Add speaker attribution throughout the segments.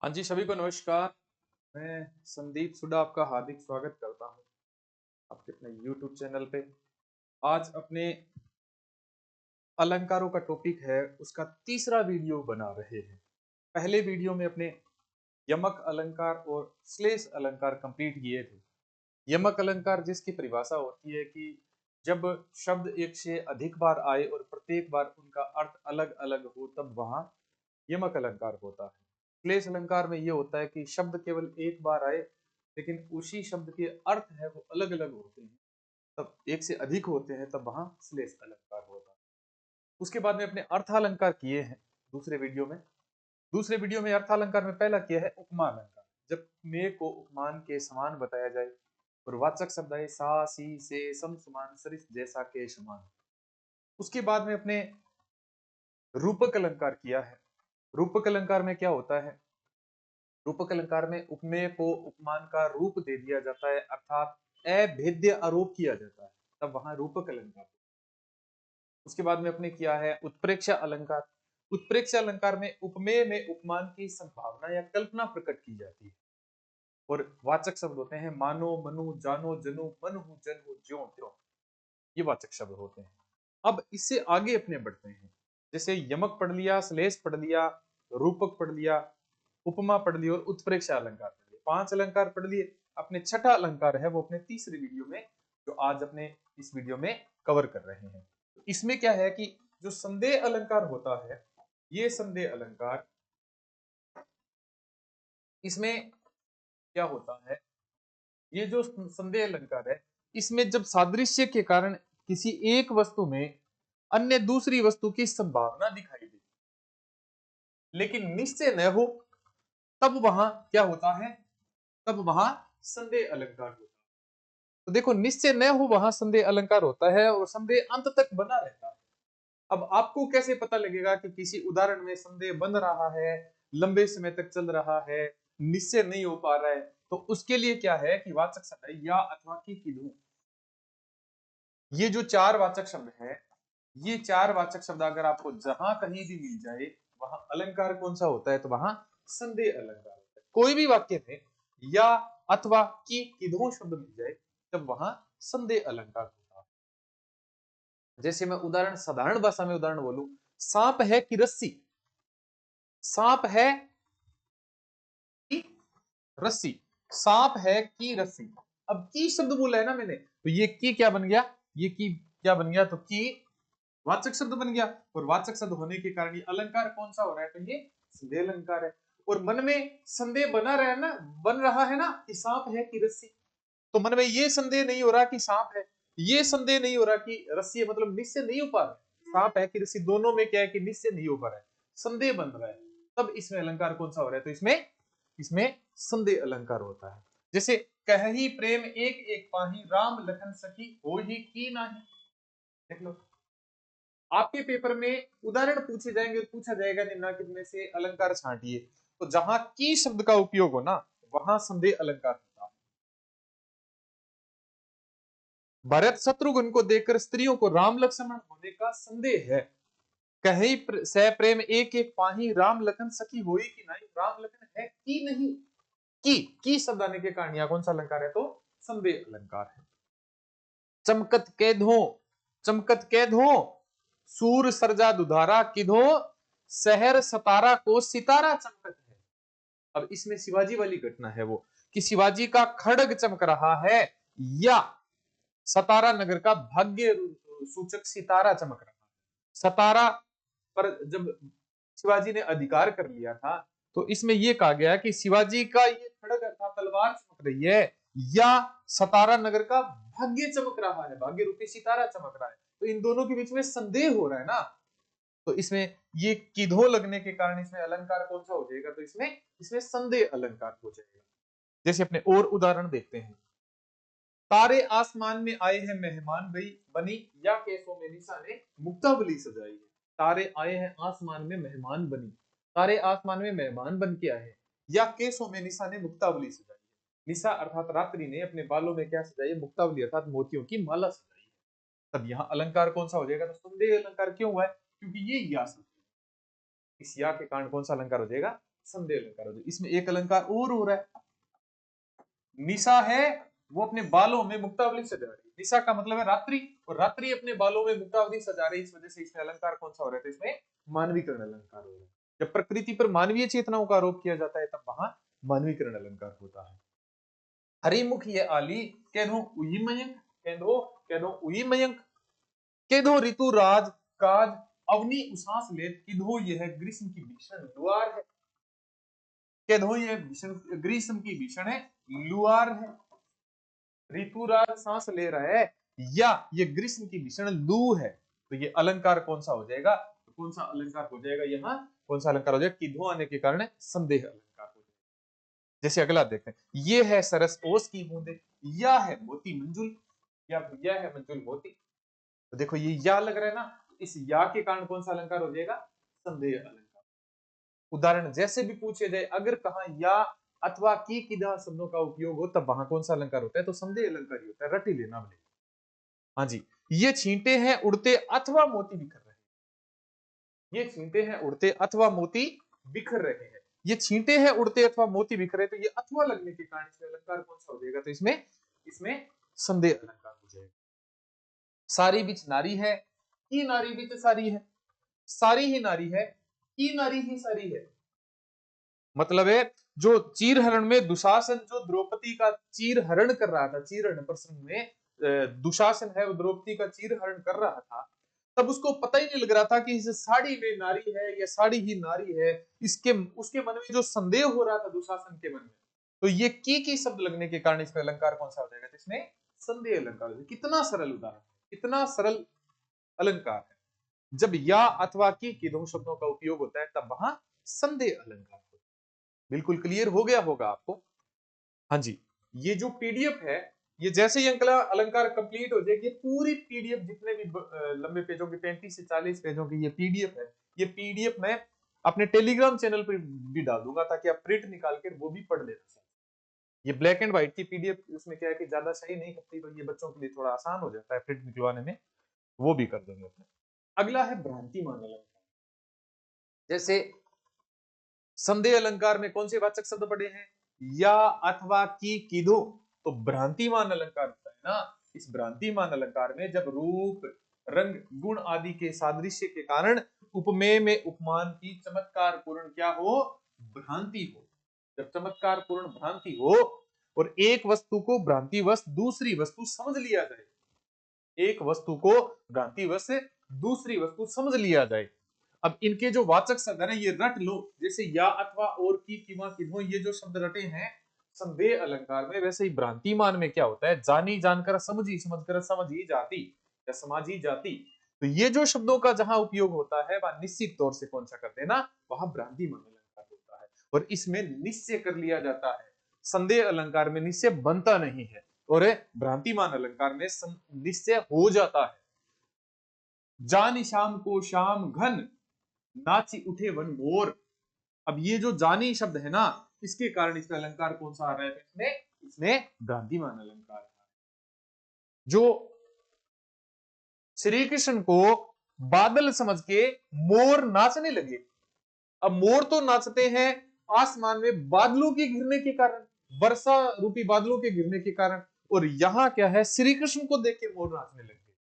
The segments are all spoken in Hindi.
Speaker 1: हाँ जी, सभी को नमस्कार। मैं संदीप सुडा आपका हार्दिक स्वागत करता हूँ आपके अपने YouTube चैनल पे। आज अपने अलंकारों का टॉपिक है, उसका तीसरा वीडियो बना रहे हैं। पहले वीडियो में अपने यमक अलंकार और श्लेष अलंकार कंप्लीट किए थे। यमक अलंकार जिसकी परिभाषा होती है कि जब शब्द एक से अधिक बार आए और प्रत्येक बार उनका अर्थ अलग अलग हो तब वहां यमक अलंकार होता है। क्लेश अलंकार में यह होता है कि शब्द केवल एक बार आए लेकिन उसी शब्द के अर्थ है वो अलग अलग होते हैं, तब एक से अधिक होते हैं तब वहां श्लेष अलंकार होता है। उसके बाद में अपने अर्थालंकार किए हैं दूसरे वीडियो में अर्थालंकार में पहला किया है उपमा अलंकार। जब मे को उपमान के समान बताया जाए और वाचक शब्द आए सा सी से सम समान सरिस जैसा के समान। उसके बाद में अपने रूपक अलंकार किया है। रूपक अलंकार में क्या होता है, रूपक अलंकार में उपमेय को उपमान का रूप दे दिया जाता है, अर्थात अभेद्य आरोप किया जाता है, तब वहां रूपक अलंकार। उसके बाद में अपने किया है उत्प्रेक्षा अलंकार। उत्प्रेक्षा अलंकार में उपमेय में उपमान की संभावना या कल्पना प्रकट की जाती है और वाचक शब्द होते हैं मानो मनु जानो जनु मन हूं जन हूं ज्यो त्यों, ये वाचक शब्द होते हैं। अब इससे आगे अपने बढ़ते हैं, जैसे यमक पढ़ लिया, श्लेष पढ़ लिया, रूपक पढ़ लिया, उपमा पढ़ ली और उत्प्रेक्षा अलंकार पढ़ लिए। 5 अलंकार पढ़ लिए। अपने छठा अलंकार है वो अपने तीसरे वीडियो में, जो आज अपने इस वीडियो में कवर कर रहे हैं। इसमें क्या है कि जो संदेह अलंकार होता है, ये संदेह अलंकार, इसमें क्या होता है, ये जो संदेह अलंकार है, इसमें जब सादृश्य के कारण किसी एक वस्तु में अन्य दूसरी वस्तु की संभावना दिखाई दे लेकिन निश्चय न हो, तब वहां क्या होता है, तब वहां संदेह अलंकार होता है। तो देखो, निश्चय न हो वहां संदेह अलंकार होता है और संदेह अंत तक बना रहता है। अब आपको कैसे पता लगेगा कि किसी उदाहरण में संदेह बन रहा है, लंबे समय तक चल रहा है, निश्चय नहीं हो पा रहा है, तो उसके लिए क्या है कि वाचक शब्द है या अथवा की किधु। ये जो चार वाचक शब्द है, ये चार वाचक शब्द अगर आपको जहां कहीं भी मिल जाए, वहां अलंकार कौन सा होता है, तो वहां संदेह अलंकार होता है। कोई भी वाक्य में या अथवा की किधु शब्द मिल जाए तब वहां संदेह अलंकार होता है। जैसे मैं उदाहरण, साधारण भाषा में उदाहरण बोलूं, सांप है कि रस्सी, सांप है कि रस्सी, सांप है कि रस्सी। अब की शब्द बोला है ना मैंने, तो ये की क्या बन गया, ये की क्या बन गया, तो की वाचक शब्द बन गया। और वाचक शब्द होने के कारण ये अलंकार कौन सा हो रहा है, तो ये संदेह अलंकार है। और मन में संदेह बना रहा है ना, बन रहा है ना कि सांप है कि रस्सी, तो मन में ये संदेह नहीं हो रहा कि सांप है, ये संदेह नहीं हो रहा कि रस्सी है, मतलब निश्चय नहीं हो पा रहा है सांप है कि रस्सी, दोनों में क्या है कि निश्चय नहीं हो पा रहा है, संदेह बन रहा है। तब इसमें अलंकार कौन सा हो रहा है, तो इसमें इसमें संदेह अलंकार होता है। जैसे कहि प्रेम एक एक पाही राम लखन सखी हो ही की नाही। देख लो, आपके पेपर में उदाहरण पूछे जाएंगे, पूछा जाएगा निम्नलिखित में से अलंकार छांटिए, तो जहां की शब्द का उपयोग हो ना, वहां संदेह अलंकार होता है। भरत शत्रुघ्न को देखकर स्त्रियों को राम लक्ष्मण होने का संदेह है। कहीं सह प्रेम एक एक पाही राम लखन सखी होई कि नहीं, राम लखन है कि नहीं, की शब्द आने के कारण यहां कौन सा अलंकार है, तो संदेह अलंकार है। चमकत कैधो, चमकत कैधो सूर सरजा दुधारा किधो शहर सतारा को सितारा चमकत है। अब इसमें शिवाजी वाली घटना है वो, कि शिवाजी का खड्ग चमक रहा है या सतारा नगर का भाग्य सूचक सितारा चमक रहा है। सतारा पर जब शिवाजी ने अधिकार कर लिया था, तो इसमें यह कहा गया कि शिवाजी का ये खड्ग अर्थात तलवार चमक रही है या सतारा नगर का भाग्य चमक रहा है, भाग्य रूपी सितारा चमक रहा है। तो इन दोनों के बीच में संदेह हो रहा है ना, तो इसमें ये किधो लगने के कारण इसमें अलंकार कौन सा हो जाएगा, तो इसमें इसमें संदेह अलंकार हो जाएगा। जैसे अपने और उदाहरण देखते हैं, तारे आसमान में आए हैं मेहमान बई बनी या कैसों में निशा ने मुक्तावली सजाई है। तारे आए हैं आसमान में मेहमान बनी, तारे आसमान में मेहमान बन के आए हैं, या केसों में निशा ने मुक्तावली सजाई है। निशा अर्थात रात्रि ने अपने बालों में क्या सजाई है, मुक्तावली अर्थात मोतियों की माला सजाई है। तब यहाँ अलंकार कौन सा हो जाएगा, तो संदेह अलंकार क्यों हुआ है, क्योंकि ये या इस या के कारण कौन सा अलंकार हो जाएगा, संदेह अलंकार हो जाएगा। इसमें एक अलंकार और हो रहा है, निशा है वो अपने बालों में मुक्तावली सजा रही है। निशा का मतलब है रात्रि, और रात्रि अपने बालों में मुक्तावली सजा रही है, इस वजह से इसमें अलंकार कौन सा हो रहा है? तो इसमें मानवीकरण अलंकार हो रहा है। जब प्रकृति पर मानवीय चेतनाओं का आरोप किया जाता है तब वहां मानवीकरण अलंकार होता है। हरिमुख ये आली केनो उई मयंक, केनो उई मयंक, केधो ऋतु राज काज अवनी उसास लेत, किधो यह ग्रीष्म की भीषण लुआर है। केधो यह ग्रीष्म की भीषण है लुआर है। ऋतुराज सांस ले रहा है या ये ग्रीष्म की भीषण लू है, तो ये अलंकार कौन सा हो जाएगा? तो कौन सा अलंकार हो जाएगा? यहाँ कौन सा अलंकार हो जाएगा? किधो आने के कारण संदेह अलंकार हो जाएगा। जैसे अगला देखते हैं, ये है सरस ओस की बूंदे, या है मोती मंजुल, या है मंजुल मोती। तो देखो ये या लग रहा है ना, इस या के कारण कौन सा अलंकार हो जाएगा? संदेह अलंकार। उदाहरण जैसे भी पूछे जाए, अगर कहा या अथवा की किधा शब्दों का उपयोग हो तब वहां कौन सा अलंकार होता है? तो संदेह अलंकार ही होता है, रट ही लेना बने। हाँ जी, ये छींटे हैं उड़ते अथवा मोती बिखर रहे हैं, ये छींटे हैं उड़ते अथवा मोती बिखर रहे हैं। ये छींटे हैं उड़ते अथवा मोती बिखर रहे, तो ये अथवा लगने के कारण इसमें अलंकार कौन सा हो जाएगा? तो इसमें इसमें संदेह अलंकार हो जाएगा। सारी बिच नारी है, की नारी बिच सारी है, सारी ही नारी है, की नारी ही सारी है। मतलब है जो चीरहरण में दुशासन जो द्रौपदी का चीरहरण कर रहा था, चीरहरण प्रसंग में दुशासन है वो द्रौपदी का चीरहरण कर रहा था, तब उसको पता ही नहीं लग रहा था कि इस साड़ी में नारी है या साड़ी ही नारी है। इसके उसके मन में जो संदेह हो रहा था दुशासन के मन में, तो ये की शब्द लगने के कारण इसमें अलंकार कौन सा हो जाएगा? तो इसमें संदेह अलंकार। कितना सरल उदाहरण, कितना सरल अलंकार है। जब या अथवा की दो शब्दों का उपयोग होता है तब वहां संदेह अलंकार होता है। बिल्कुल क्लियर हो गया होगा आपको। हाँ जी, ये जो पीडीएफ है, ये जैसे ही अलंकार कंप्लीट हो जाएगी, पूरी पीडीएफ जितने भी लंबे पेजों की 35 से 40 पेजों की ये पीडीएफ है, ये पीडीएफ मैं अपने टेलीग्राम चैनल पर भी डाल दूंगा ताकि आप प्रिंट निकाल कर वो भी पढ़ लेना। ये ब्लैक एंड व्हाइट की पीडीएफ, उसमें क्या है कि ज्यादा सही नहीं करती, पर ये बच्चों के लिए थोड़ा आसान हो जाता है प्रिंट निकलवाने में, वो भी कर देंगे अपने। अगला है भ्रांतिमान अलंकार। जैसे संदेह अलंकार में कौन से वाचक शब्द पड़े हैं? या अथवा की किधो, तो भ्रांतिमान अलंकार होता है ना। इस भ्रांतिमान अलंकार में जब रूप रंग गुण आदि के सादृश्य के कारण उपमेय में उपमान की चमत्कार पूर्ण क्या हो? भ्रांति हो। जब चमत्कार पूर्ण भ्रांति हो और एक वस्तु को भ्रांतिवश दूसरी वस्तु समझ लिया जाए, एक वस्तु को भ्रांतिवश दूसरी वस्तु समझ लिया जाए। अब इनके जो वाचक शब्द है ना, ये रट लो। जैसे या अथवा और की किमा किधो, ये जो शब्द रटे हैं संदेह अलंकार में, वैसे ही भ्रांतिमान में क्या होता है? जानी जानकर समझी, समझकर समझ ही जाती या समझ ही जाती। तो ये जो शब्दों का जहां उपयोग होता है वह निश्चित तौर से कौन सा करते हैं ना, वहां भ्रांतिमान अलंकार होता है, और इसमें निश्चय कर लिया जाता है। संदेह अलंकार में निश्चय बनता नहीं है और भ्रांतिमान अलंकार में निश्चय हो जाता है। जानी शाम को शाम घन, नाची उठे वन मोर। अब ये जो जानी शब्द है ना, इसके कारण इसका अलंकार कौन सा आ रहा है? इसमें इसमें भ्रांतिमान अलंकार है। जो श्री कृष्ण को बादल समझ के मोर नाचने लगे। अब मोर तो नाचते हैं आसमान में बादलों के घिरने के कारण, वर्षा रूपी बादलों के घिरने के कारण, और यहां क्या है? श्री कृष्ण को देख के मोर नाचने लगे।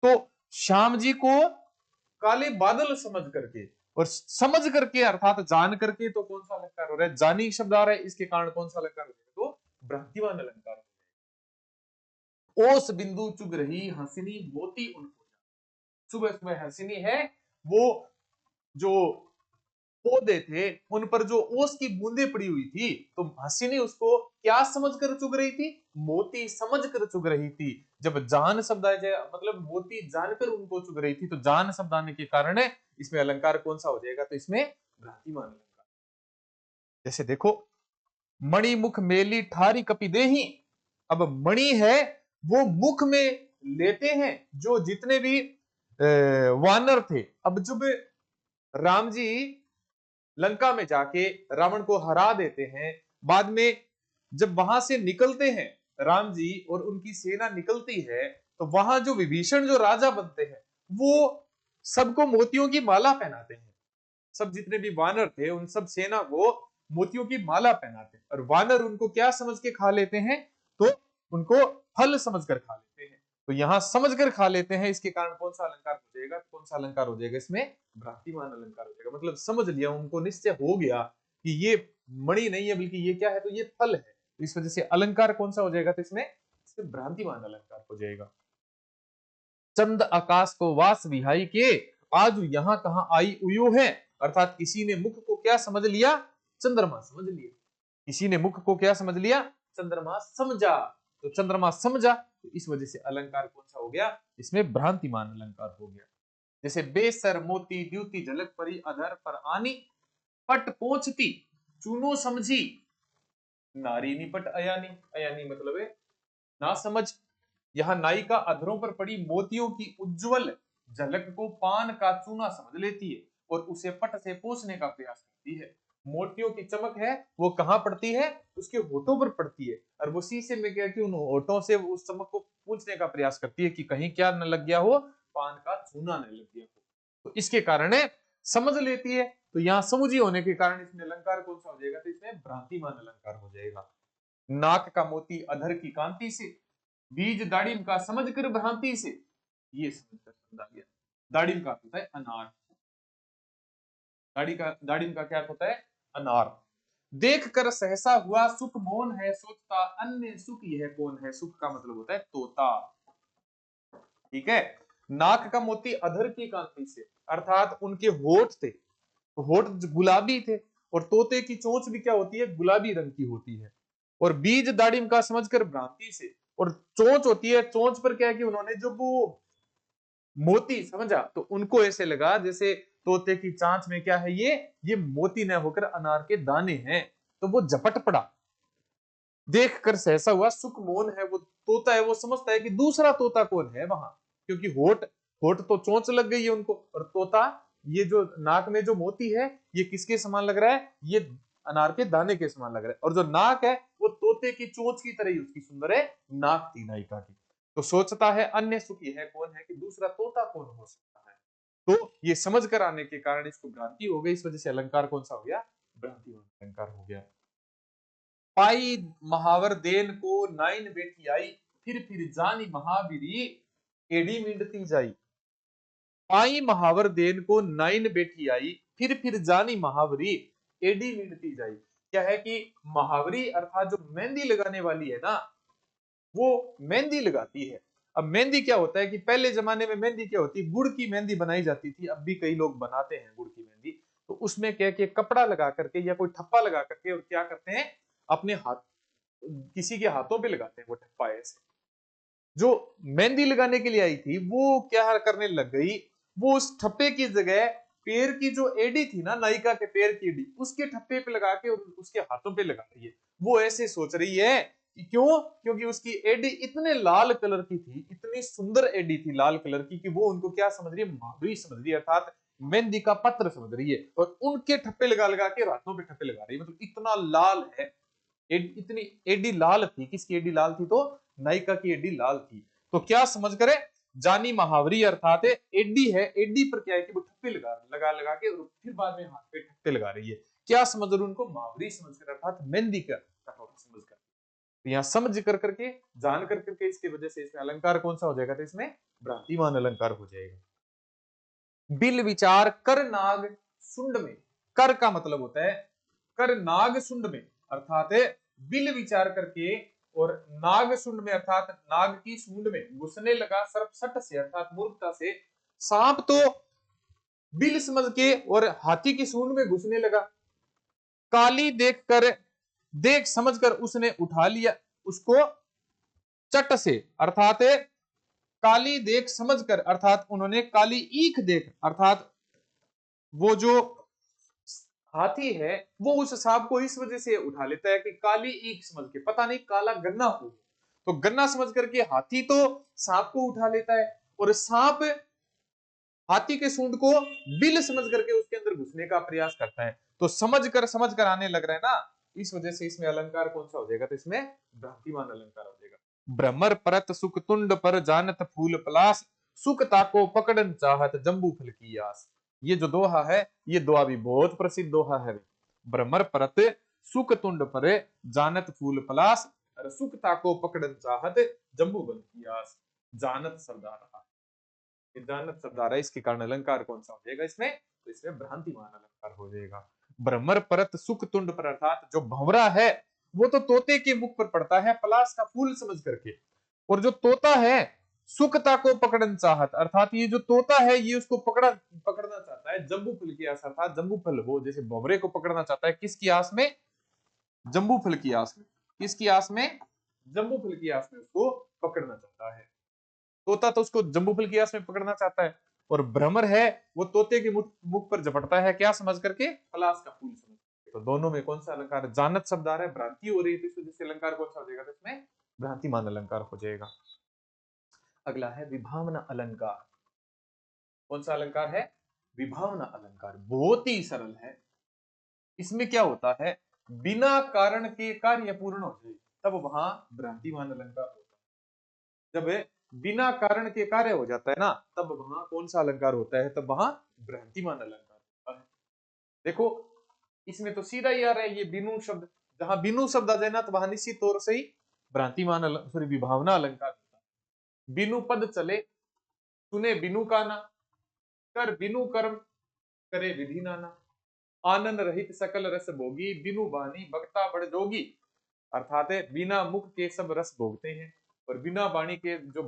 Speaker 1: तो श्याम जी को काले बादल समझ करके, और समझ करके अर्थात जान करके, तो कौन सा अलंकार हो रहा है? जानी शब्द आ रहा है, इसके कारण कौन सा अलंकार हो रहा है? तो भ्रांतिमान अलंकार। ओस बिंदु चुग रही हंसिनी मोती उनको, सुबह सुबह हंसिनी है वो जो पौधे थे उन पर जो ओस की बूंदे पड़ी हुई थी, तो हंसिनी उसको क्या समझकर चुग रही थी? मोती समझकर चुग रही थी। जब जान शब्द आ जाए, मतलब मोती जानकर उनको चुग रही थी, तो जान शब्द आने के कारण इसमें अलंकार कौन सा हो जाएगा? तो इसमें भ्रांतिमान अलंकार। जैसे देखो, मणि मुख मेली ठारी कपि देही। अब मणि है वो मुख में लेते हैं जो जितने भी वानर थे। अब जब राम जी लंका में जाके रावण को हरा देते हैं, बाद में जब वहां से निकलते हैं राम जी और उनकी सेना निकलती है, तो वहां जो विभीषण जो राजा बनते हैं वो सबको मोतियों की माला पहनाते हैं। सब जितने भी वानर थे उन सब सेना को मोतियों की माला पहनाते हैं, और वानर उनको क्या समझ के खा लेते हैं, तो उनको फल समझकर खा लेते हैं। तो यहां समझकर खा लेते हैं, इसके कारण कौन सा अलंकार हो जाएगा, कौन सा अलंकार हो जाएगा इसमें, भ्रांतिमान अलंकार हो जाएगा। मतलब समझ लिया, उनको निश्चय हो गया कि ये मणि नहीं है बल्कि ये क्या है, तो ये फल है। तो इस वजह से अलंकार कौन सा हो जाएगा, तो इसमें भ्रांतिमान अलंकार हो जाएगा। चंद आकाश को वास विहाई के, आज यहां कहां आई उयो है, अर्थात किसी ने मुख को क्या समझ लिया, चंद्रमा समझ लिया। किसी ने मुख को क्या समझ लिया, चंद्रमा समझा। तो चंद्रमा समझा, तो इस वजह से अलंकार कौन सा हो गया, इसमें भ्रांतिमान अलंकार हो गया। जैसे बेसर मोती द्युति झलक परी अधर पर आनी, पट पहुंचती चूनो समझी, नारी निपट अयानी। अयानी मतलब है ना समझ। यहां नायिका अधरों पर पड़ी मोतियों की उज्जवल झलक को पान का चूना समझ लेती है और उसे पट से पोंछने का प्रयास करती है। मोतियों की चमक है वो कहां पड़ती है, उसके होठों पर पड़ती है, और वो शीशे में क्या कि उन होठों से उस चमक को पोंछने का प्रयास करती है कि कहीं क्या न लग गया हो, पान का चूना न लग गया हो। तो इसके कारण समझ लेती है। तो यहां समुझी होने के कारण इसमें अलंकार कौन सा हो जाएगा, तो इसमें भ्रांतिमान अलंकार हो जाएगा। नाक का मोती अधर की कांति से, बीज दाड़िम का समझ कर भ्रांति से, ये समझ कर समझा गया। दाड़िम का होता है अनार, दाड़िम का क्या होता है, अनार। देख कर सहसा हुआ सुख मौन है सोचता, अन्य सुख यह कौन है। सुख का मतलब होता है तोता, ठीक है। नाक का मोती अधर की कांति से, अर्थात उनके होठ थे, तो होठ गुलाबी थे, और तोते की चोंच भी क्या होती है, गुलाबी रंग की होती है। और बीज दाड़िम का समझकर भ्रांति से, और चोंच होती है, चोंच पर क्या है कि उन्होंने जो वो मोती समझा, तो उनको ऐसे लगा जैसे तोते की चांच में क्या है, ये मोती न होकर अनार के दाने हैं, तो वो झपट पड़ा। देख कर सहसा हुआ सुख मौन है, वो तोता है वो समझता है कि दूसरा तोता कौन है वहां, क्योंकि होठ होठ तो चोंच लग गई है उनको, और तोता ये जो नाक में जो मोती है ये किसके समान लग रहा है, ये अनार के दाने के समान लग रहा है। और जो नाक है वो तोते की चोंच की तरह ही उसकी सुंदर है नाक थी नायिका की। तो सोचता है अन्य सुखी है कौन है, कि दूसरा तोता कौन हो सकता है। तो ये समझ कर आने के कारण इसको भ्रांति हो गई, इस वजह से अलंकार कौन सा हो गया, भ्रांति अलंकार हो गया। पाई महावर देन को नाइन बेटी आई, फिर जानी महावीरी एडी मिंडती जाई। पाई महावर देन को नाइन बेटी आई, फिर जानी महावरी एडी मिंडती जाई। क्या है कि महावरी अर्थात जो मेहंदी लगाने वाली है ना, वो मेहंदी लगाती है। अब मेहंदी क्या होता है कि पहले जमाने में मेहंदी क्या होती है, गुड़ की मेहंदी बनाई जाती थी, अब भी कई लोग बनाते हैं गुड़ की मेहंदी। तो उसमें क्या कि कपड़ा लगा करके या कोई ठप्पा लगा करके, और क्या करते हैं, अपने हाथ किसी के हाथों पे लगाते हैं वो ठप्पा ऐसे। जो मेहंदी लगाने के लिए आई थी वो क्या करने लग गई, वो उस ठप्पे की जगह पैर की जो एडी थी ना, नायिका के पैर की एडी, उसके ठप्पे पे लगा के उसके हाथों पे लगा रही है। वो ऐसे सोच रही है कि क्यों, क्योंकि उसकी एडी इतने लाल कलर की थी, इतनी सुंदर एडी थी लाल कलर की, कि वो उनको क्या समझ रही है, माधुरी समझ रही है, अर्थात मेहंदी का पत्र समझ रही है। और उनके ठप्पे लगा लगा के हाथों पे ठप्पे लगा रही है, मतलब इतना लाल है। इतनी एडी लाल थी, किसकी एडी लाल थी, तो नायिका की एडी लाल थी। तो क्या समझ करे, जानी महावरी अर्थात एडी है, एडी पर क्या है कि वो ठप्पे लगा लगा लगा के, और फिर बाद में हाथ पे ठप्पे लगा रही है। क्या समझ रहे उनको, महावरी समझ कर, अर्थात मेहंदी का समझ कर। तो यहाँ समझ कर करके, जान कर करके, इसकी वजह से इसमें अलंकार कौन सा हो जाएगा, तो इसमें भ्रांतिमान अलंकार हो जाएगा। बिल विचार कर नाग सुंड में, कर का मतलब होता है कर नाग सुंड में, अर्थात बिल विचार करके और नाग सुंड में, अर्थात नाग की सूंड में घुसने लगा सर्पसट से, अर्थात मूर्खता से। सांप तो बिल समझ के और हाथी की सूंड में घुसने लगा। काली देख समझकर उसने उठा लिया उसको चट से, अर्थात काली देख समझकर, अर्थात उन्होंने काली ईख देख, अर्थात वो जो हाथी है वो उस सांप को इस वजह से उठा लेता है कि काली ईख समझ के, पता नहीं काला गन्ना हो, तो गन्ना समझ करके हाथी तो सांप को उठा लेता है, और सांप हाथी के सूंड को बिल समझ करके उसके अंदर घुसने का प्रयास करता है। तो समझ कर आने लग रहा है ना, इस वजह से इसमें अलंकार कौन सा हो जाएगा, तो इसमें भ्रांतिमान अलंकार हो जाएगा। भ्रमर परत सुख तुंड पर जानत फूल पलास, सुख ताको पकड़न चाहत जंबू फल की आस। ये जो दोहा है, ये दोहा भी बहुत प्रसिद्ध दोहा है। भ्रमर परत सुख तुंड परे जानत फूल पलास और सुखता को पकड़न चाहत जम्बू बल की आस। जानत शब्द आ रहा है, जानत शब्द आ रहा है, इसके कारण अलंकार कौन सा हो जाएगा इसमें, तो इसमें भ्रांतिमान अलंकार हो जाएगा। भ्रमर परत सुख तुंड पर, अर्थात जो भंवरा है वो तो तोते के मुख पर पड़ता है पलाश का फूल समझ करके, और जो तोता है सुखता को पकड़न चाहत, अर्थात ये जो तोता है ये उसको पकड़ना चाहता है जम्बू फल की आस, अर्थात जम्बू फल वो जैसे भंवरे को पकड़ना चाहता है किसकी आस में, जम्बू फल की आस में। किसकी आस में, जम्बू फल की आस में उसको पकड़ना चाहता है। तोता तो उसको जम्बू फल की आस में पकड़ना चाहता है, और भ्रमर है वो तोते के मुख पर झपटता है क्या समझ करके, पलाश का फूल समझ करके। तो दोनों में कौन सा अलंकार, जानत शब्द आ रहा है, भ्रांति हो रही है, तो इस वजह से अलंकार कौन सा हो जाएगा, तो इसमें भ्रांतिमान अलंकार हो जाएगा। अगला है विभावना अलंकार। कौन सा अलंकार है, विभावना अलंकार, बहुत ही सरल है। इसमें क्या होता है, बिना कारण के कार्य पूर्ण हो जाए तब वहां भ्रांतिमान अलंकार होता है। जब बिना कारण के कार्य हो जाता है ना, तब वहां कौन सा अलंकार होता है, तब वहां भ्रांतिमान अलंकार होता है। देखो इसमें तो सीधा ही आ रहा है, ये बिनु शब्द, जहां बिनु शब्द आ जाए ना तो वहां निश्चित तौर से ही भ्रांतिमान सॉरी विभावना अलंकार होता है। बिनु पद चले, सुने बिनु काना, कर बिनु कर्म, करे विधि नाना, आनंद रहित सकल रस भोगी, बिनु बानी बक्ता बड़ जोगी। अर्थात है बिना मुख के सब रस भोगते हैं, और बिना वाणी के जो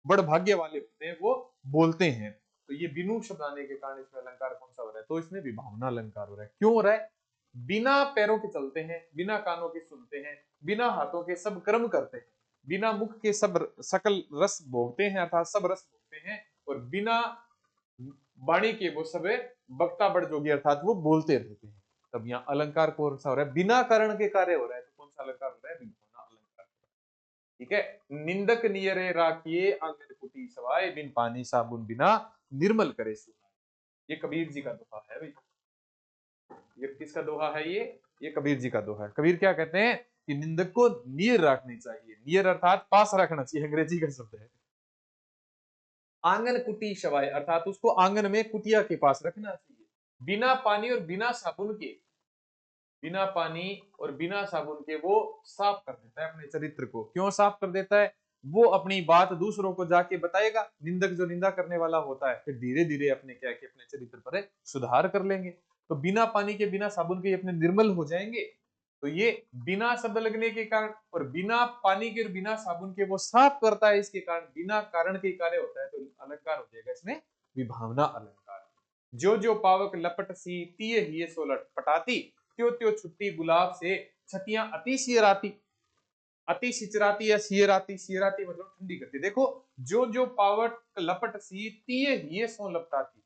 Speaker 1: बड़ भाग्य वाले होते हैं वो बोलते हैं। तो ये बिनु शब्द आने के कारण इसमें अलंकार कौन सा हो रहा है, तो इसमें विभावना अलंकार हो रहा है। क्यों हो रहा है, बिना पैरों के चलते हैं, बिना कानों के सुनते हैं, बिना हाथों के सब कर्म करते हैं, बिना मुख के सब सकल रस भोगते हैं, अर्थात सब रस भोगते हैं, और बिना वाणी के वो सब बक्ता बड़ जोगी, अर्थात वो बोलते रहते हैं। तब यहाँ अलंकार कौन सा हो रहा है, बिना कारण के कार्य हो रहा है, तो कौन सा अलंकार हो रहा है, विभावना अलंकार। ठीक है, निंदक नियरे राखिए आंगन कुटी सवाए, बिन पानी साबुन बिना निर्मल करे सुहाए। ये कबीर जी का दोहा है भाई। ये किसका दोहा है, ये कबीर जी का दोहा है। कबीर क्या कहते हैं कि निंदक को नियर रखनी चाहिए, नियर अर्थात पास रखना चाहिए, अंग्रेजी का शब्द है। आंगन कुटी शवाए, अर्थात उसको आंगन में कुटिया के पास रखना चाहिए। बिना पानी और बिना साबुन के, बिना पानी और बिना साबुन के वो साफ कर देता है अपने चरित्र को। क्यों साफ कर देता है, वो अपनी बात दूसरों को जाके बताएगा। निंदक जो निंदा करने वाला होता है, फिर धीरे धीरे अपने क्या कि अपने चरित्र पर सुधार कर लेंगे। तो बिना पानी के बिना साबुन के अपने निर्मल हो जाएंगे। तो ये बिना शब्द लगने के कारण और बिना पानी के और बिना साबुन के वो साफ करता है, इसके कारण बिना कारण के कार्य होता है, तो अलंकार हो जाएगा इसमें विभावना अलंकार। जो जो पावक लपट सी तिये हिये सो लटपटाती, त्यो त्यो छुट्टी गुलाब से छतियां अति सियराती। अति सिचराती या सियराती, सियराती मतलब ठंडी करती। देखो जो जो पावक लपट सी तिये हिये सो लपटाती,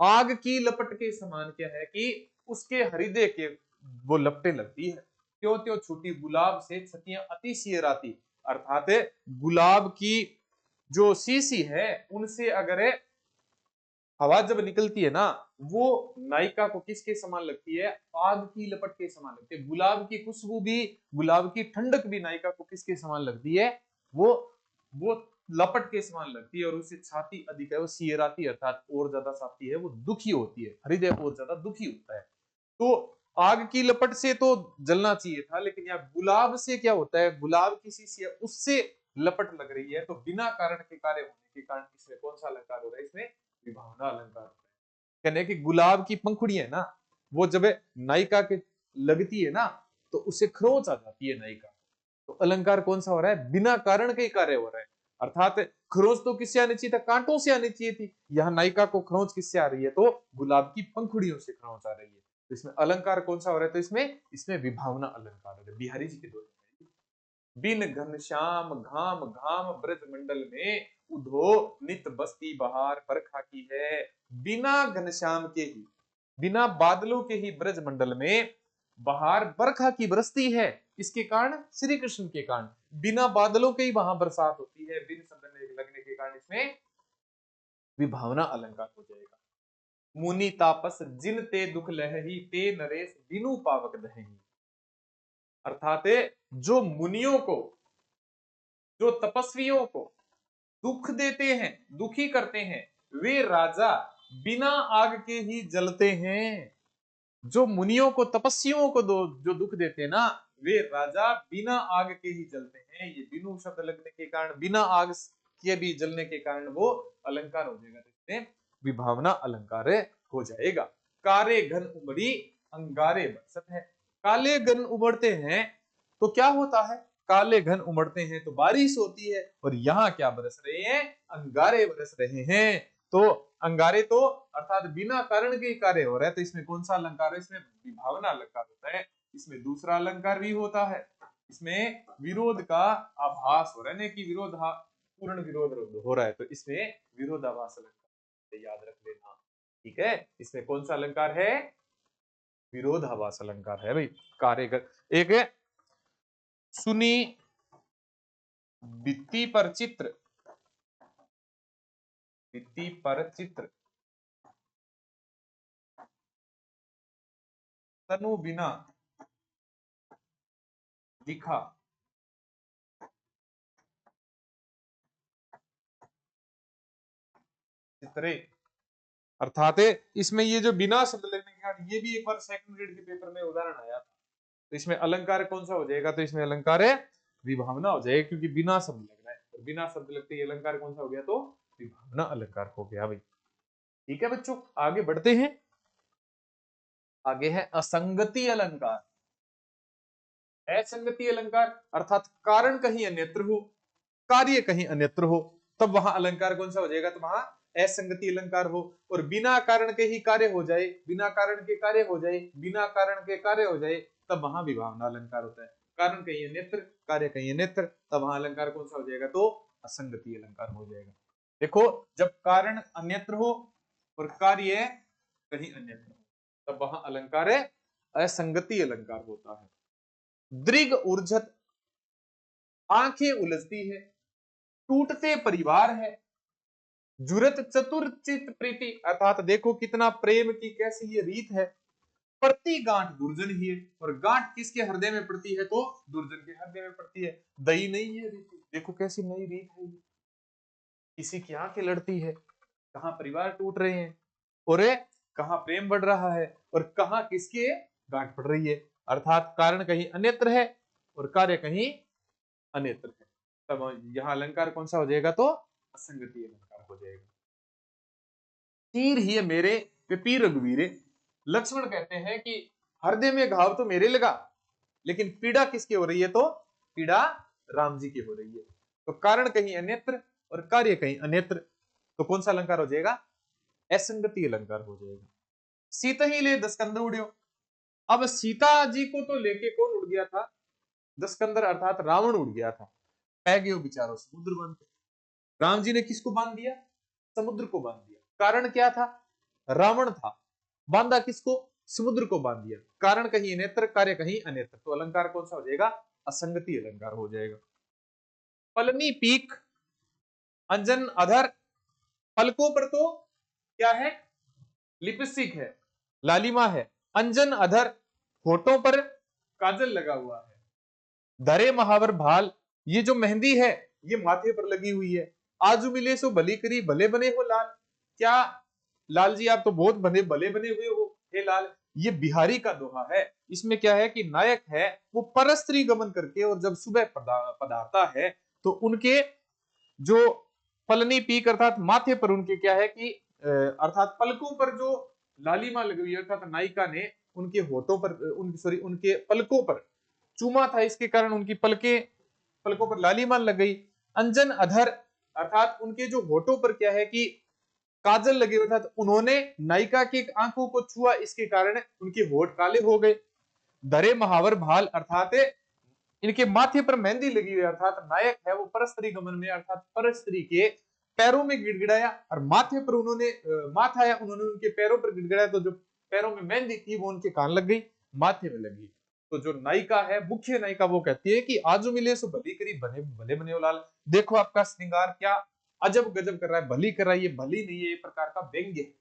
Speaker 1: आग की लपट के समान क्या है कि उसके हृदय के वो लपटें लगती है। त्यों त्यों छूटी गुलाब से छतियां अति सियराती, अर्थात गुलाब की जो शीशी है उनसे अगर हवा जब निकलती है ना, वो नायिका को किसके समान लगती है, आग की लपट के समान लगती है। गुलाब की खुशबू भी, गुलाब की ठंडक भी नायिका को किसके समान लगती है, वो लपट के समान लगती है। और उससे छाती अधिक है, वो सियराती अर्थात और ज्यादा छाती है, वो दुखी होती है, हृदय और ज्यादा दुखी होता है। तो आग की लपट से तो जलना चाहिए था, लेकिन यहाँ गुलाब से क्या होता है, गुलाब की शीशी है उससे लपट लग रही है। तो बिना कारण के कार्य होने के कारण इसमें कौन सा अलंकार हो रहा है, इसमें विभावना अलंकार होता है। कहने की गुलाब की पंखुड़ी है ना, वो जब नायिका के लगती है ना तो उसे खरोंच आ जाती है नायिका। तो अलंकार कौन सा हो रहा है, बिना कारण के कार्य हो रहा है। अर्थात खरोंच तो किससे आनी चाहिए था, कांटों से आनी चाहिए थी। यहाँ नायिका को खरोंच किससे आ रही है, तो गुलाब की पंखुड़ियों से खरोंच आ रही है। तो इसमें अलंकार कौन सा हो रहा है, तो इसमें विभावना अलंकार है। बिहारी जी के दो, बिन घनश्याम घाम घाम ब्रज मंडल में, उधो नित बस्ती बहार बरखा की है। बिना घनश्याम के ही, बिना बादलों के ही ब्रज मंडल में बहार बरखा की बरसती है। इसके कारण श्री कृष्ण के कारण, बिना बादलों के ही वहां बरसात होती है। बिन शब्द लगने के कारण इसमें विभावना अलंकार हो जाएगा। मुनि तापस जिन ते दुख लहही, ते नरेश बिनु पावक दहही। अर्थात जो मुनियों को, जो तपस्वियों को दुख देते हैं, दुखी करते हैं, वे राजा बिना आग के ही जलते हैं। जो मुनियों को, तपस्वियों को जो दुख देते हैं ना, वे राजा बिना आग के ही जलते हैं। ये बिनु शब्द लगने के कारण, बिना आग के भी जलने के कारण वो अलंकार हो जाएगा, इसमें विभावना अलंकार हो जाएगा। कारे घन उमड़ी अंगारे बरसत है। काले घन उमड़ते हैं तो क्या होता है? काले घन उमड़ते हैं तो बारिश होती है, और यहाँ क्या बरस रहे हैं? अंगारे बरस रहे हैं। तो अंगारे तो अर्थात बिना कारण के कार्य हो रहा है, तो इसमें कौन सा अलंकार है? इसमें विभावना अलंकार होता है। इसमें दूसरा अलंकार भी होता है, इसमें विरोध का आभास हो रहा है, कि विरोध पूर्ण विरोध हो रहा है, तो इसमें विरोधाभास अलंकार याद रख लेना। ठीक है, इसमें कौन सा अलंकार है? विरोधाभास अलंकार है भाई। कार्य एक है सुनी भित्ति पर चित्र, भित्ति पर चित्र तनु बिना दिखा, चित्रे। अर्थात इसमें ये जो बिना शब्द लगने के कारण, ये भी एक बार सेकंड ग्रेड के पेपर में उदाहरण आया था। तो इसमें अलंकार कौन सा हो जाएगा? तो इसमें अलंकार है विभावना हो जाएगा, क्योंकि बिना शब्द लग रहा है, और बिना शब्द लगते ही अलंकार कौन सा हो गया? तो विभावना अलंकार हो गया भाई। ठीक है बच्चों, आगे बढ़ते हैं। आगे है असंगति अलंकार। असंगति अलंकार अर्थात कारण कहीं अन्यत्र हो, कार्य कहीं अन्यत्र हो, तब वहां अलंकार कौन सा हो जाएगा? तो वहां असंगति अलंकार हो। और बिना कारण के ही कार्य हो जाए, बिना कारण के कार्य हो जाए, बिना कारण के कार्य हो जाए, तब वहां विभावना अलंकार होता है। कारण कहीं अन्यत्र, कार्य कहीं अन्यत्र, तब वहां अलंकार कौन सा हो जाएगा? तो असंगति अलंकार हो जाएगा। देखो, जब कारण अन्यत्र हो और कार्य कहीं अन्यत्र हो, तब वहां अलंकार है असंगति अलंकार होता है। दृग ऊर्जत, आंखें उलझती है, टूटते परिवार है, जुरत चतुर्चित प्रीति, अर्थात देखो कितना प्रेम की कैसी ये रीत है। प्रति गांठ दुर्जन ही है, और गांठ किसके हृदय में पड़ती है? तो दुर्जन के हृदय में पड़ती है। दई नहीं है रीति, देखो कैसी नई रीत है ये। किसी की आंखें लड़ती है, कहां परिवार टूट रहे हैं, और कहां प्रेम बढ़ रहा है, और कहां किसके गांठ पड़ रही है। अर्थात कारण कहीं अन्यत्र है और कार्य कहीं अन्यत्र है, तब यहां अलंकार कौन सा हो जाएगा? तो असंगति अलंकार हो जाएगा। तीर ही है मेरे पे पीर रघुवीरे। लक्ष्मण कहते हैं कि हृदय में घाव तो मेरे लगा, लेकिन पीड़ा किसकी हो रही है? तो पीड़ा राम जी की हो रही है। तो कारण कहीं अन्यत्र और कार्य कहीं अन्यत्र, तो कौन सा अलंकार हो जाएगा? असंगति अलंकार हो जाएगा। सीता ही ले दस्कंद उड़ियो। अब सीता जी को तो लेके कौन उड़ गया था? दस्कंदर अर्थात रावण उड़ गया था। पै गयो बिचारो समुद्र बांध के। राम जी ने किसको बांध दिया? समुद्र को बांध दिया। कारण क्या था? रावण था। बांधा किसको? समुद्र को बांध दिया। कारण कहीं नेत्र, कार्य कहीं अनेत्र, तो अलंकार कौन सा हो जाएगा? असंगति अलंकार हो जाएगा। पलनी पीक, अंजन अधर, पलकों पर तो क्या है? लिपस्टिक है, लालिमा है। अंजन अधर, होठों पर काजल लगा हुआ है। धरे महावर भाल, ये जो मेहंदी है ये माथे पर लगी हुई है। आजू मिले सो भली करी, भले बने हो लाल। क्या लाल जी, आप तो बहुत भले बने हुए हो हे लाल। ये बिहारी का दोहा है। इसमें क्या है कि नायक है वो परस्त्री गमन करके, और जब सुबह पधारता है तो उनके जो पलनी पीक अर्थात माथे पर उनके क्या है कि अर्थात पलकों पर जो लालिमा लगी हुई है, अर्थात नायिका ने उनके होठों पर, उनके पलकों पर चूमा था, इसके कारण उनकी पलकों पर लालिमा लग गई। अंजन अधर अर्थात उनके जो होठों पर क्या है कि काजल लगे हुए था, तो उन्होंने नायिका की आंखों को छुआ, इसके कारण उनके होठ काले हो गए। धरे महावर भाल अर्थात इनके माथे पर मेहंदी लगी हुई, अर्थात नायक है वो परस्त्री गमन में, अर्थात परस्त्री के पैरों में गिड़गिड़ाया, और माथे पर उन्होंने माथा है, उन्होंने उनके पैरों पर गिड़गिड़ाया, तो जो पैरों में मेहंदी थी वो उनके कान लग गई, माथे में लगी। तो जो नायिका है, मुख्य नायिका, वो कहती है कि आजू मिले सो भली करी, भले बने लाल। देखो आपका श्रृंगार क्या अजब गजब कर रहा है, भली कर रहा है, ये भली नहीं है, ये प्रकार का व्यंग्य है,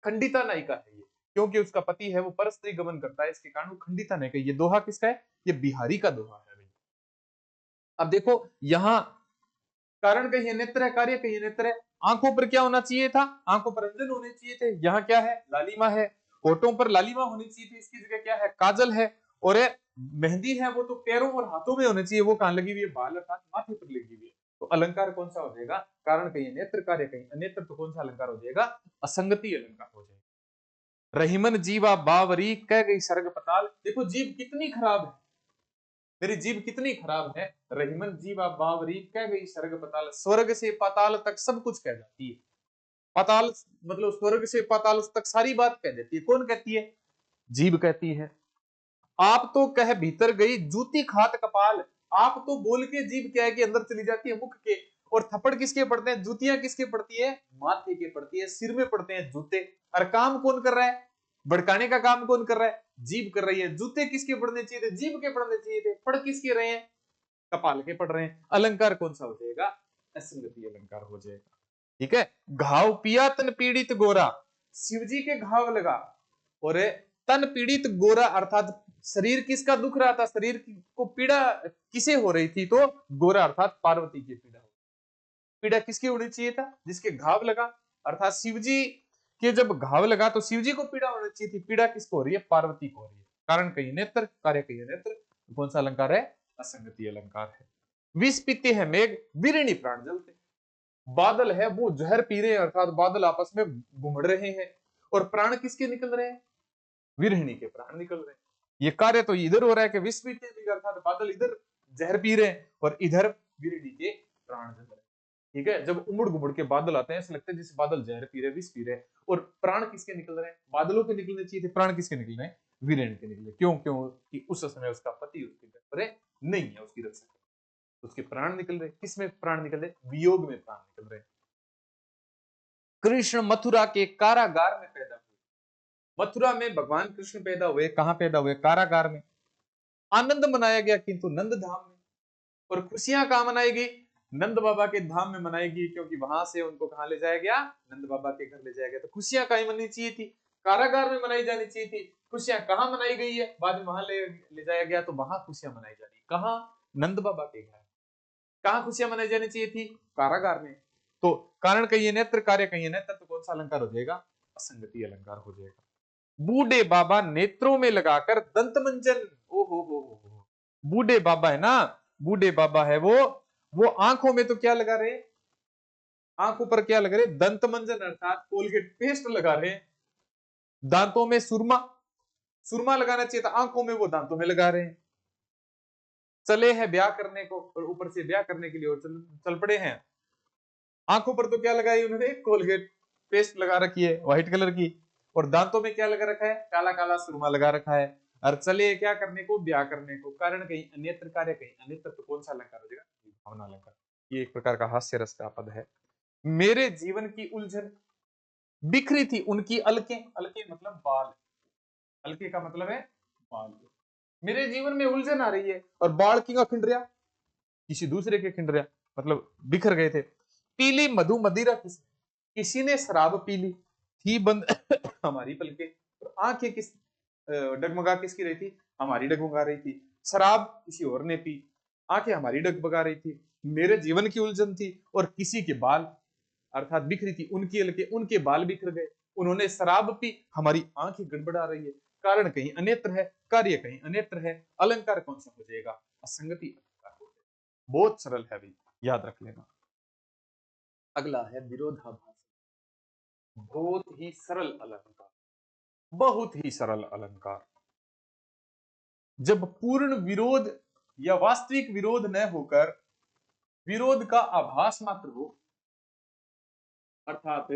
Speaker 1: खंडिता नायिका है ये, क्योंकि उसका पति है वो परस्त्री गमन करता है, इसके कारण वो खंडिता नायिका। ये दोहा किसका है? ये बिहारी का दोहा है। अब देखो यहां कारण कहीं नेत्र है, कार्य कहीं नेत्र है। आंखों पर क्या होना चाहिए था? आंखों पर अंजन होने चाहिए थे, यहाँ क्या है? लालिमा है। होठों पर लालिमा होनी चाहिए थी, इसकी जगह क्या है, काजल है। और मेहंदी है वो तो पैरों और हाथों में होनी चाहिए, वो कहां लगी हुई है, बाल अर्थात माथे पर लगी हुई है। तो अलंकार कौन सा हो जाएगा, कारण कहीं नेत्र, कार्य कहीं अनेत्र, तो कौन सा अलंकार हो जाएगा, असंगति अलंकार हो जाएगा। रहीमन जीवा बावरी कह गई सर्ग पताल। देखो जीव कितनी खराब है, मेरी जीव कितनी खराब है। रहीमन जीवा बावरी कह गई स्वर्ग पताल, स्वर्ग से पाताल तक सब कुछ कह जाती है। पाताल मतलब स्वर्ग से पाताल तक सारी बात कह देती है। कौन कहती है, जीव कहती है। आप तो कह भीतर गई जूती खात कपाल। आप तो बोल के जीव क्या है कि अंदर चली जाती है मुख के। और थप्पड़ किसके पड़ते हैं, जूतियां किसके पड़ती है, माथे के पड़ती है, सिर में पड़ते हैं जूते। और काम कौन कर रहा है, भड़काने का काम कौन कर रहा है, जीव कर रही है। जूते किसके पड़ने चाहिए थे, जीव के पड़ने चाहिए थे। पढ़ किसके रहे हैं, कपाल के पड़ रहे हैं। अलंकार कौन सा हो जाएगा, असंगति अलंकार हो जाएगा। ठीक है। घाव पिया तन पीड़ित गोरा, शिव जी के घाव लगा और तन पीड़ित गोरा अर्थात शरीर किसका दुख रहा था, शरीर को पीड़ा किसे हो रही थी, तो गोरा अर्थात पार्वती की पीड़ा। पीड़ा किसकी होनी चाहिए था, जिसके घाव लगा, अर्थात शिव जी के जब घाव लगा तो शिव जी को पीड़ा होनी चाहिए थी। पीड़ा किसको हो रही है, पार्वती को हो रही है। कारण कहीं नेत्र, कार्य कहीं नेत्र, कौन सा अलंकार है, असंगति अलंकार है। विष पीते हैं मेघ, विरिणी प्राण जलते। बादल है वो जहर पी रहे हैं, अर्थात बादल आपस में घुमड़ रहे हैं। और प्राण किसके निकल रहे हैं, विरहिणी के प्राण निकल रहे हैं। ये कार्य तो इधर हो रहा है कि विष पीते हैं, अर्थात बादल इधर जहर पी रहे हैं और इधर विरहिणी के प्राण जल रहे हैं। ठीक है। जब उमड़ घुमड़ के बादल आते हैं, ऐसा लगता है जैसे बादल जहर पी रहे, विष पी रहे। और प्राण किसके निकल रहे हैं, बादलों के निकलने चाहिए थे, प्राण किसके निकल रहे हैं, वीरेण के निकले। क्यों, कि उस समय उसका पति उसके घर पर नहीं है, उसकी रक्षा कर, उसके प्राण निकल रहे। किसमें प्राण निकल रहे, वियोग में प्राण निकल रहे। कृष्ण मथुरा के कारागार में पैदा हुए। मथुरा में भगवान कृष्ण पैदा हुए, कहां पैदा हुए, कारागार में। आनंद मनाया गया किंतु नंद धाम में। और खुशियां कहां मनाई गई, नंद बाबा के धाम में मनाएगी, क्योंकि वहां से उनको कहां ले जाया गया, नंद बाबा के घर ले जाया गया। तो खुशियां कहीं मनानी चाहिए थी, कारागार में मनाई जानी चाहिए थी। खुशियां कहां मनाई गई है, बाद में वहां ले जाया गया, तो वहां खुशियां मनाई जा रही, कहां, नंद बाबा के घर। कहां खुशियां मनाई जानी चाहिए थी, कारागार में। तो कारण कहिए नेत्र, कार्य कहिए नेत्र, तो कौन सा अलंकार हो जाएगा, असंगति अलंकार हो जाएगा। बूढ़े बाबा नेत्रों में लगाकर दंत मंजन, ओ हो, बूढ़े बाबा है ना, बूढ़े बाबा है वो आंखों में तो क्या लगा रहे, आंखों पर क्या लगा रहे, दंत मंजन अर्थात कोलगेट पेस्ट लगा रहे। दांतों में सुरमा, सुरमा लगाना चाहिए था, आंखों में वो दांतों में लगा रहे हैं। चले हैं ब्याह करने को, और ऊपर से ब्याह करने के लिए और चल पड़े हैं। आंखों पर तो क्या लगाई उन्होंने, कोलगेट पेस्ट लगा रखी है व्हाइट कलर की। और दांतों में क्या लगा रखा है, काला काला सुरमा लगा रखा है। और चले क्या करने को, ब्याह करने को। कारण कहीं अन्यत्र, कार्य कहीं अन्यत्र, तो कौन सा अलंकार हो जाएगा, भावना अलंकार। ये एक प्रकार का हास्य रस का पद है। मेरे जीवन की उलझन, बिखरी थी उनकी अलके, अलके मतलब बाल, अलके का मतलब है बाल। मेरे जीवन में उलझन आ रही है, और बाल की का खिंड रहा, किसी दूसरे के खिंड रहा, मतलब बिखर गए थे। पीली मधु मदिरा किसी ने शराब पी ली थी, बंद हमारी पलके। और आंखें किस डगमगा किसकी रही थी, हमारी डगमगा रही थी। शराब किसी और ने पी, आंखें हमारी डगमगा रही थी। मेरे जीवन की उलझन थी, और किसी के बाल अर्थात बिखरी थी उनकी अलके, उनके बाल बिखर गए। उन्होंने शराब पी, हमारी आंखें गड़बड़ा रही है। कारण कहीं अनेत्र है, कार्य कहीं अनेत्र है। अलंकार कौन सा हो जाएगा, असंगति अलंकार हो जाएगा। बहुत सरल है भाई, याद रख लेना। अगला है विरोधाभास, बहुत ही सरल अलंकार, बहुत ही सरल अलंकार। जब पूर्ण विरोध या वास्तविक विरोध न होकर विरोध का आभास मात्र हो, अर्थात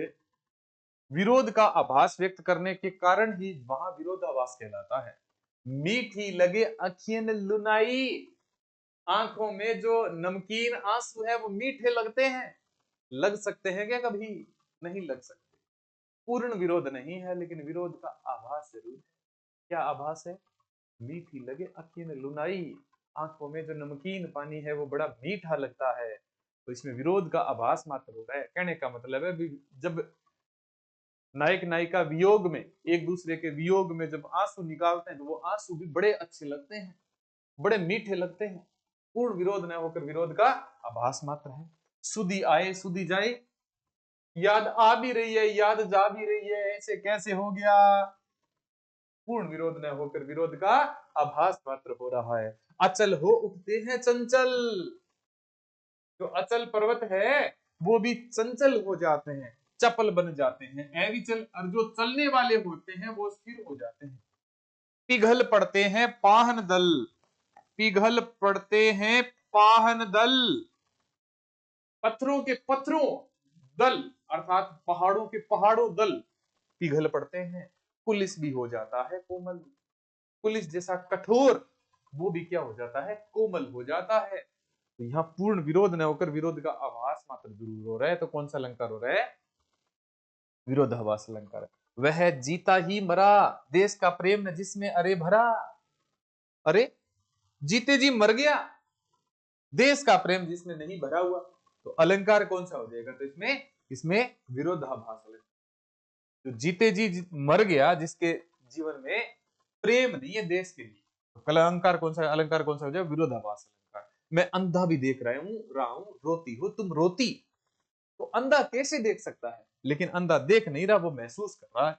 Speaker 1: विरोध का आभास व्यक्त करने के कारण ही वहां विरोधाभास कहलाता है। मीठी लगे अखियन लुनाई, आंखों में जो नमकीन आंसू है वो मीठे लगते हैं। लग सकते हैं क्या कभी, नहीं लग सकते। पूर्ण विरोध नहीं है, लेकिन विरोध का आभास जरूर है। क्या आभास है, मीठी लगे अखियन लुनाई, आंखों में जो नमकीन पानी है वो बड़ा मीठा लगता है। तो इसमें विरोध का आभास मात्र होता है। कहने का मतलब है जब नायक नायिका वियोग में, एक दूसरे के वियोग में जब आंसू निकालते हैं, तो वो आंसू भी बड़े अच्छे लगते हैं, बड़े मीठे लगते हैं। पूर्ण विरोध न होकर विरोध का आभास मात्र है। सुधी आए सुधी जाए, याद आ भी रही है, याद जा भी रही है, ऐसे कैसे हो गया। पूर्ण विरोध न होकर विरोध का आभास मात्र हो रहा है। अचल हो उठते हैं चंचल, जो अचल पर्वत है वो भी चंचल हो जाते हैं, चपल बन जाते हैं, अविचल, और जो चलने वाले होते हैं वो स्थिर हो जाते हैं। पिघल पड़ते हैं पाहन दल, पिघल पड़ते हैं पाहन दल, पत्थरों के पत्थरों दल अर्थात पहाड़ों के पहाड़ों दल पिघल पड़ते हैं। पुलिस भी हो जाता है कोमल, पुलिस जैसा कठोर वो भी क्या हो जाता है, कोमल हो जाता है। तो यहाँ पूर्ण विरोध न होकर विरोध का आभास मात्र जरूर हो रहा है। तो कौन सा अलंकार हो रहा है, विरोधाभास अलंकार। वह जीता ही मरा, देश का प्रेम न जिसमें अरे भरा। अरे जीते जी मर गया, देश का प्रेम जिसमें नहीं भरा हुआ, तो अलंकार कौन सा हो जाएगा, तो इसमें विरोधाभास अलंकार। जो जीते जी मर गया, जिसके जीवन में प्रेम नहीं है देश के लिए, तो अलंकार कौन सा, अलंकार कौन सा हो जाएगा, विरोधाभास अलंकार। मैं अंधा भी देख रहा हूं रोती हो तुम रोती, तो अंधा कैसे देख सकता है, लेकिन अंधा देख नहीं रहा, वो महसूस कर रहा है।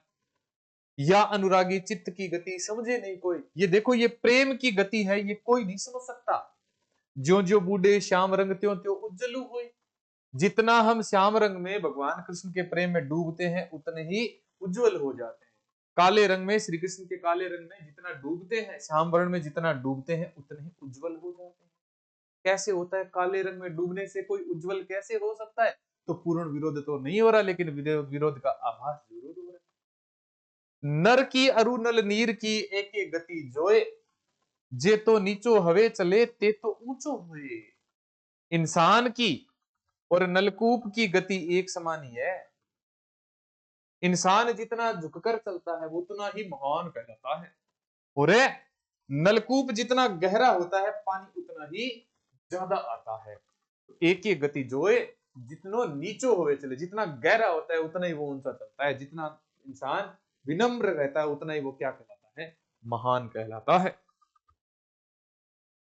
Speaker 1: या अनुरागी चित्त की गति समझे नहीं कोई, ये देखो ये प्रेम की गति है, ये कोई नहीं समझ सकता। ज्यो ज्यो बूढ़े श्याम रंग त्यों त्यों उज्जलू हुए, जितना हम श्याम रंग में भगवान कृष्ण के प्रेम में डूबते हैं उतने ही उज्जवल हो जाते हैं। काले रंग में, श्री कृष्ण के काले रंग में जितना डूबते हैं, श्याम वर्ण में जितना डूबते हैं उतने ही उज्जवल हो जाते हैं। कैसे होता है, काले रंग में डूबने से कोई उज्जवल कैसे हो सकता है, तो पूर्ण विरोध तो नहीं हो रहा, लेकिन विरोध का आभास जरूर हो रहा है। नर की अरु नल नीर की एक एक गति जोए, जे तो नीचो हवे चले ते तो ऊंचो हुए। इंसान की और नलकूप की गति एक समान ही है। इंसान जितना झुककर चलता है वो उतना ही महान कहलाता है, और नलकूप जितना गहरा होता है पानी उतना ही ज्यादा आता है। तो एक ही गति जोए, जितनो नीचो होवे चले, जितना गहरा होता है उतना ही वो ऊंचा चलता है, जितना इंसान विनम्र रहता है उतना ही वो क्या कहलाता है, महान कहलाता है।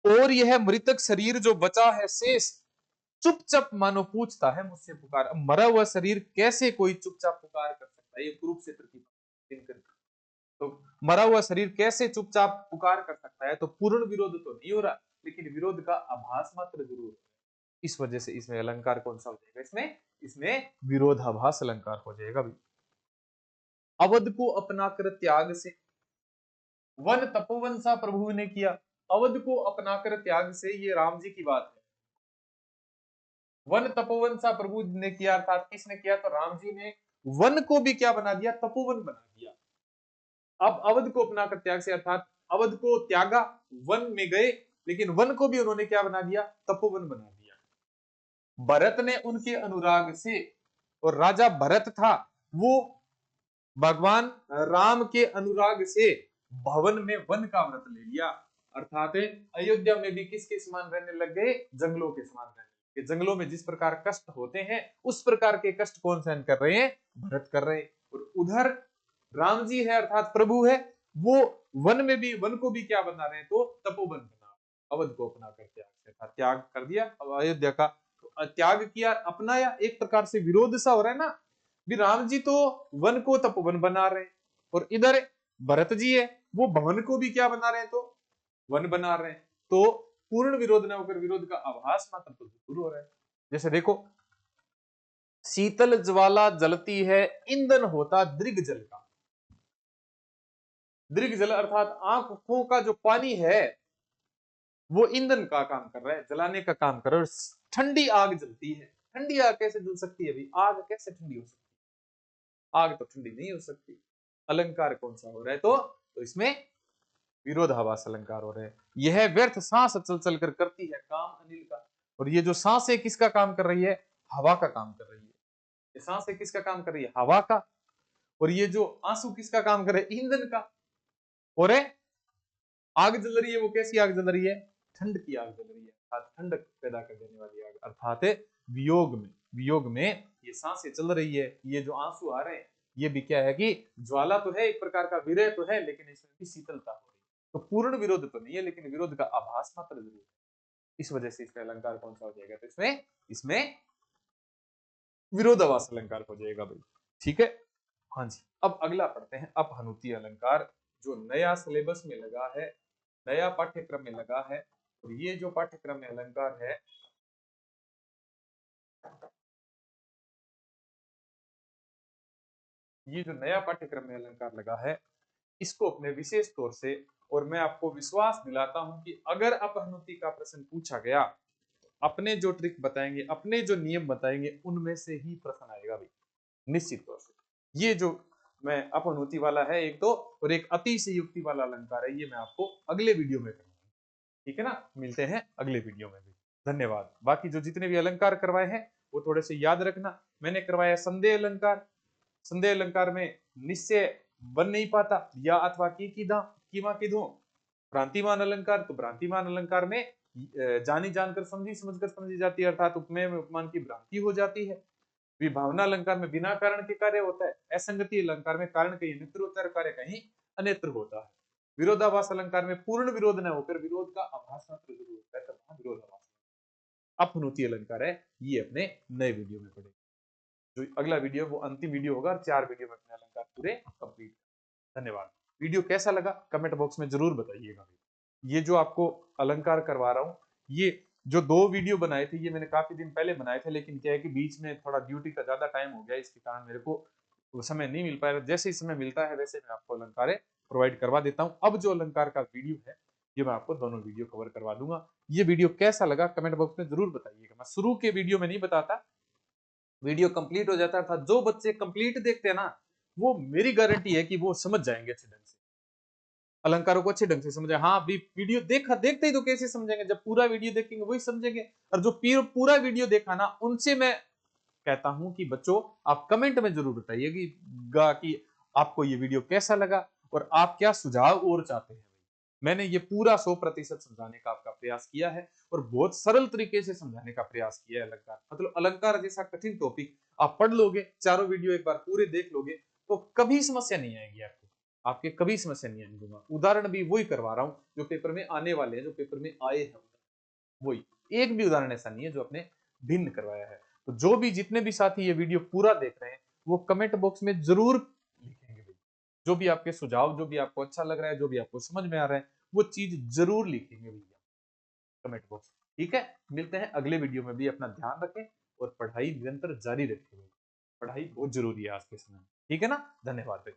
Speaker 1: और यह मृतक शरीर जो बचा है शेष, चुपचाप मानो पूछता है मुझसे पुकार। अब मरा हुआ शरीर कैसे कोई चुपचाप पुकार कर सकता है, ये कुरुक्षेत्र की, तो मरा हुआ शरीर कैसे चुपचाप पुकार कर सकता है, तो पूर्ण विरोध तो नहीं हो रहा, लेकिन विरोध का आभास मात्र जरूर है। इस वजह से इसमें अलंकार कौन सा हो जाएगा, इसमें विरोधाभास अलंकार हो जाएगा भी। अवध को अपनाकर त्याग से, वन तपोवन सा प्रभु ने किया। अवध को अपनाकर त्याग से, ये राम जी की बात है। वन तपोवन सा प्रभु ने किया, अर्थात किसने किया, तो राम जी ने वन को भी क्या बना दिया, तपोवन बना दिया। अब अवध को अपनाकर त्याग से, अर्थात अवध को त्यागा, वन में गए, लेकिन वन को भी उन्होंने क्या बना दिया, तपोवन बना दिया। भरत ने उनके अनुराग से, और राजा भरत था वो भगवान राम के अनुराग से भवन में वन का व्रत ले लिया, अर्थात अयोध्या में भी किसके समान रहने लग गए, जंगलों के समान रहने लग गए। जंगलों में जिस प्रकार कष्ट होते हैं उस प्रकार के कष्ट कौन सहन कर रहे हैं, भरत कर रहे हैं। और उधर राम जी है अर्थात प्रभु है, वो वन में भी, वन को भी क्या बना रहे हैं, तो तपोवन बना, अवध को अपना कर त्याग कर दिया अयोध्या का। तो त्याग किया, अपनाया, एक प्रकार से विरोध सा हो रहा है ना, भी राम जी तो वन को तपोवन बना रहे हैं, और इधर भरत जी है वो भवन को भी क्या बना रहे हैं, तो वन बना रहे हैं। तो पूर्ण विरोध न होकर विरोध का आभास मात्र तो जरूर हो रहा है। जैसे देखो, शीतल ज्वाला जलती है, ईंधन होता दृग जल का। दृग जल अर्थात आंखों का जो पानी है वो ईंधन का काम कर रहा है, जलाने का काम कर रहा है। ठंडी आग जलती है, ठंडी आग कैसे जल सकती है, अभी आग कैसे ठंडी हो सकती है, आग तो ठंडी नहीं हो सकती। अलंकार कौन सा हो रहा है, तो इसमें विरोधाभास अलंकार हो रहे हैं। यह व्यर्थ सांस चल चल कर करती है काम अनिल का, और ये जो सांस है किसका काम कर रही है, हवा का काम कर रही है। ये सांस है किसका काम कर रही है, हवा का। और ये जो आंसू किसका काम कर रहे हैं, ईंधन का। और आग जल रही है, वो कैसी आग जल रही है, ठंड की आग जल रही है, अर्थात ठंडक पैदा कर देने वाली आग, अर्थात वियोग में ये सांसें चल रही है, ये जो आंसू आ रहे हैं, ये भी क्या है कि ज्वाला तो है, एक प्रकार का विरह तो है, लेकिन इसमें भी शीतलता हो रही है। तो पूर्ण विरोध तो नहीं है, लेकिन विरोध का आभास मात्र जरूर है। इस वजह से इसका अलंकार कौन सा हो जाएगा, तो इसमें विरोधाभास अलंकार हो जाएगा भाई। ठीक है, हाँ जी। अब अगला पढ़ते हैं अपहनुती अलंकार। जो नया सिलेबस में लगा है, नया पाठ्यक्रम में लगा है, और ये जो पाठ्यक्रम में अलंकार है, ये जो नया पाठ्यक्रम में अलंकार लगा है, इसको अपने विशेष तौर से, और मैं आपको विश्वास दिलाता हूं कि अगर अपहनुति का प्रश्न पूछा गया, अपने जो ट्रिक बताएंगे, अपने जो नियम बताएंगे, उनमें से ही प्रश्न आएगा भाई, निश्चित तौर से। ये जो मैं अपहनुति वाला है एक तो, और एक अतिशयोक्ति वाला अलंकार है, ये मैं आपको अगले वीडियो में करूंगा। ठीक है ना, मिलते हैं अगले वीडियो में भी। धन्यवाद। बाकी जो जितने भी अलंकार करवाए हैं वो थोड़े से याद रखना। मैंने करवाया संदेह अलंकार, संदेह अलंकार में निश्चय बन नहीं पाता, या अथवा की कीधा कीवा कीधो। भ्रांतिमान अलंकार, तो भ्रांतिमान अलंकार में जानी जानकर समझी समझकर समझी जाती है, अर्थात उपमेय में उपमान की भ्रांति हो जाती है। विभावना अलंकार में बिना कारण के कार्य होता है। असंगति अलंकार में कारण कहीं अन्यत्र होता है, कार्य कहीं अन्यत्र होता है। विरोधाभास अलंकार में पूर्ण विरोध न होकर विरोध का आभास मात्र जरूर होता है, तब वहां विरोधाभास। अपहनुति अलंकार है, ये अपने नए वीडियो में पढ़ेंगे। जो अगला वीडियो वो अंतिम वीडियो होगा, और 4 वीडियो में अपने अलंकार पूरे कंप्लीट। धन्यवाद। वीडियो कैसा लगा कमेंट बॉक्स में जरूर बताइएगा। ये जो आपको अलंकार करवा रहा हूँ, ये जो 2 वीडियो बनाए थे, ये मैंने काफी दिन पहले बनाए थे, लेकिन क्या है कि बीच में थोड़ा ड्यूटी का ज्यादा टाइम हो गया, इसके कारण मेरे को समय नहीं मिल पाया। जैसे ही समय मिलता है वैसे मैं आपको अलंकार प्रोवाइड करवा देता हूँ। अब जो अलंकार का वीडियो है, ये मैं आपको दोनों वीडियो कवर करवा दूंगा। ये वीडियो कैसा लगा कमेंट बॉक्स में जरूर बताइएगा। मैं शुरू के वीडियो में नहीं बताता, वीडियो कंप्लीट हो जाता था। जो बच्चे कंप्लीट देखते हैं ना, वो मेरी गारंटी है कि वो समझ जाएंगे अच्छे ढंग से, अलंकारों को अच्छे ढंग से समझे। हाँ, अभी वीडियो देखा देखते ही तो कैसे समझेंगे, जब पूरा वीडियो देखेंगे वही समझेंगे। और जो पूरा वीडियो देखा ना, उनसे मैं कहता हूं कि बच्चों आप कमेंट में जरूर बताइएगा कि आपको ये वीडियो कैसा लगा, और आप क्या सुझाव और चाहते हैं। मैंने ये पूरा 100% समझाने का आपका प्रयास किया है, और बहुत सरल तरीके से समझाने का प्रयास किया है। अलंकार मतलब अलंकार जैसा कठिन टॉपिक आप पढ़ लोगे, चारों वीडियो एक बार पूरे देख लोगे, तो कभी समस्या नहीं आएगी आपको, आपके कभी समस्या नहीं आएगी। उदाहरण भी वही करवा रहा हूं जो पेपर में आने वाले हैं, जो पेपर में आए हैं, वही। एक भी उदाहरण ऐसा नहीं है जो अपने भिन्न करवाया है। तो जो भी जितने भी साथी ये वीडियो पूरा देख रहे हैं, वो कमेंट बॉक्स में जरूर लिखेंगे भाई, जो भी आपके सुझाव, जो भी आपको अच्छा लग रहा है, जो भी आपको समझ में आ रहा है, वो चीज जरूर लिखेंगे भैया कमेंट बॉक्स। ठीक है, मिलते हैं अगले वीडियो में। भी अपना ध्यान रखें और पढ़ाई निरंतर जारी रखें। पढ़ाई बहुत जरूरी है आज के समय में। ठीक है ना, धन्यवाद।